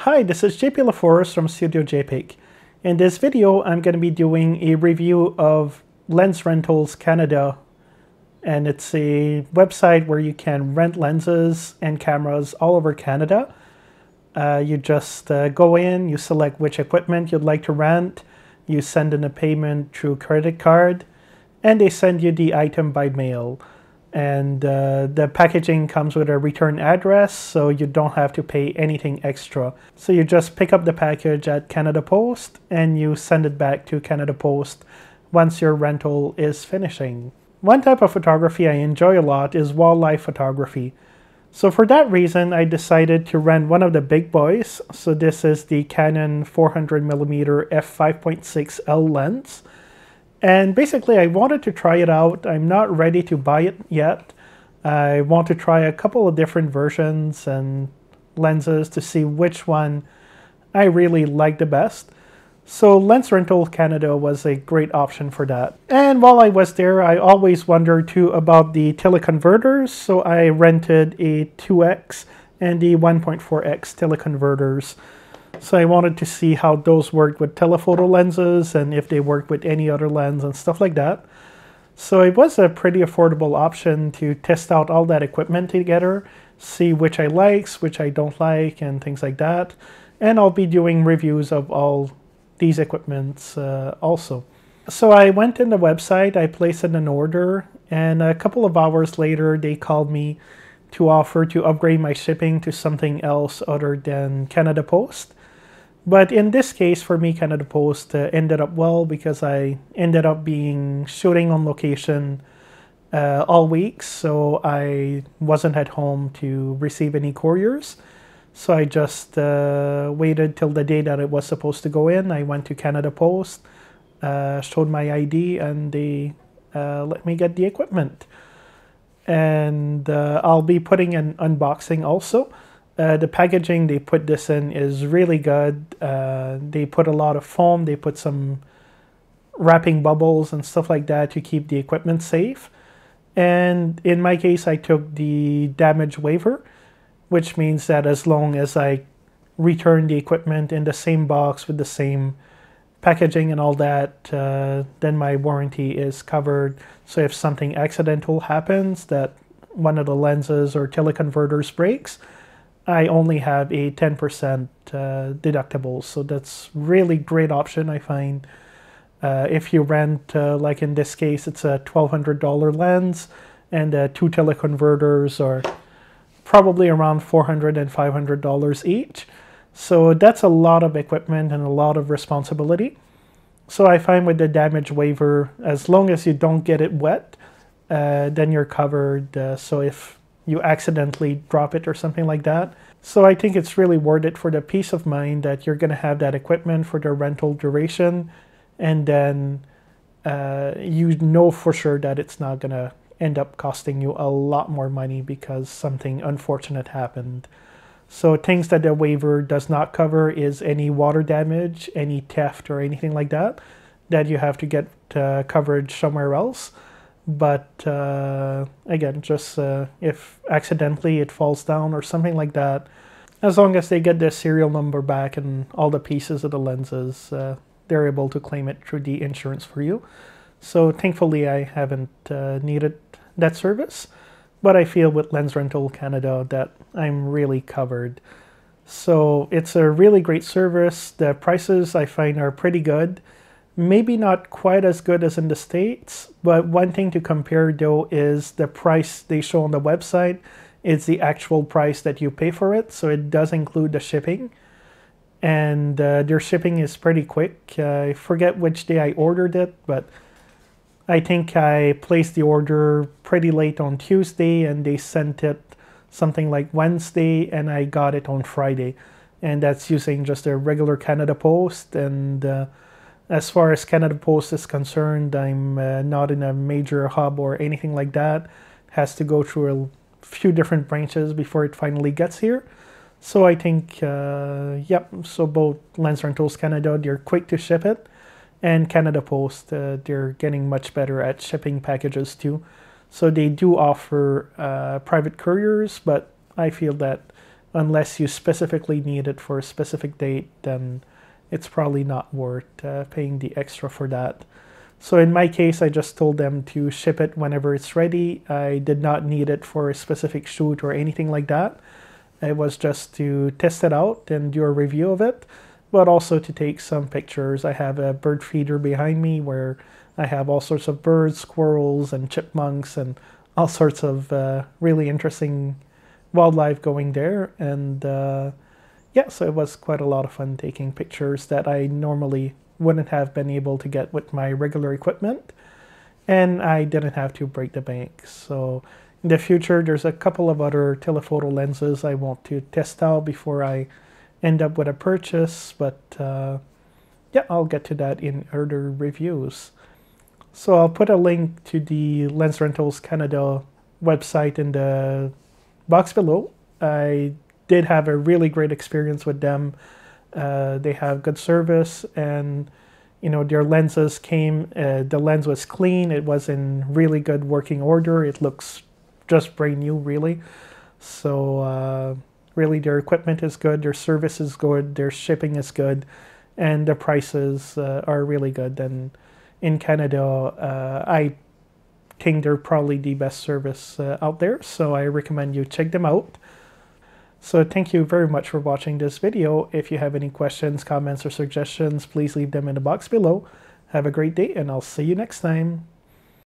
Hi, this is JP LaForest from Studio JPEG. In this video, I'm going to be doing a review of Lens Rentals Canada, and it's a website where you can rent lenses and cameras all over Canada. You just go in, you select which equipment you'd like to rent, you send in a payment through credit card, and they send you the item by mail. And the packaging comes with a return address, so you don't have to pay anything extra. So you just pick up the package at Canada Post and you send it back to Canada Post once your rental is finishing. One type of photography I enjoy a lot is wildlife photography. So for that reason, I decided to rent one of the big boys. So this is the Canon 400mm f5.6L lens. And basically, I wanted to try it out. I'm not ready to buy it yet. I want to try a couple of different versions and lenses to see which one I really like the best. So Lens Rental Canada was a great option for that. And while I was there, I always wondered too about the teleconverters. So I rented a 2x and the 1.4x teleconverters. So I wanted to see how those worked with telephoto lenses and if they worked with any other lens and stuff like that. So it was a pretty affordable option to test out all that equipment together, see which I like, which I don't like, and things like that. And I'll be doing reviews of all these equipments also. So I went in the website, I placed in an order, and a couple of hours later they called me to offer to upgrade my shipping to something else other than Canada Post. But in this case, for me, Canada Post ended up well because I ended up shooting on location all week, so I wasn't at home to receive any couriers. So I just waited till the day that it was supposed to go in. I went to Canada Post, showed my ID, and they let me get the equipment. And I'll be putting an unboxing also. The packaging they put this in is really good. They put a lot of foam, they put some wrapping bubbles and stuff like that to keep the equipment safe. And in my case, I took the damage waiver, which means that as long as I return the equipment in the same box with the same packaging and all that, then my warranty is covered. So if something accidental happens, that one of the lenses or teleconverters breaks, I only have a 10% deductible, so that's really great option I find. If you rent, like in this case, it's a $1,200 lens, and 2 teleconverters are probably around $400 and $500 each. So that's a lot of equipment and a lot of responsibility. So I find with the damage waiver, as long as you don't get it wet, then you're covered. So if you accidentally drop it or something like that. So I think it's really worth it for the peace of mind that you're going to have that equipment for the rental duration, and then you know for sure that it's not going to end up costing you a lot more money because something unfortunate happened. So things that the waiver does not cover is any water damage, any theft, or anything like that, that you have to get coverage somewhere else. But again, just if accidentally it falls down or something like that, as long as they get the serial number back and all the pieces of the lenses, they're able to claim it through the insurance for you. So thankfully I haven't needed that service, but I feel with Lens Rental Canada that I'm really covered. So it's a really great service. The prices I find are pretty good. Maybe not quite as good as in the States, but one thing to compare though is the price they show on the website is the actual price that you pay for it. So it does include the shipping, and their shipping is pretty quick. I forget which day I ordered it, but I think I placed the order pretty late on Tuesday and they sent it something like Wednesday, and I got it on Friday. And that's using just a regular Canada Post. And as far as Canada Post is concerned, I'm not in a major hub or anything like that. It has to go through a few different branches before it finally gets here. So I think, yep, so both Lens Rentals Canada, they're quick to ship it, and Canada Post, they're getting much better at shipping packages too. So they do offer private couriers, but I feel that unless you specifically need it for a specific date, then it's probably not worth paying the extra for that. So in my case, I just told them to ship it whenever it's ready. I did not need it for a specific shoot or anything like that. It was just to test it out and do a review of it, but also to take some pictures. I have a bird feeder behind me where I have all sorts of birds, squirrels, and chipmunks, and all sorts of really interesting wildlife going there. And yeah, so it was quite a lot of fun taking pictures that I normally wouldn't have been able to get with my regular equipment, and I didn't have to break the bank. So in the future, there's a couple of other telephoto lenses I want to test out before I end up with a purchase, but yeah, I'll get to that in other reviews. So I'll put a link to the Lens Rentals Canada website in the box below. I did have a really great experience with them. They have good service, and you know, their lenses came, the lens was clean, it was in really good working order, it looks just brand new really. So really their equipment is good, their service is good, their shipping is good, and the prices are really good. And in Canada, I think they're probably the best service out there, so I recommend you check them out. So thank you very much for watching this video. If you have any questions, comments, or suggestions, please leave them in the box below. Have a great day, and I'll see you next time.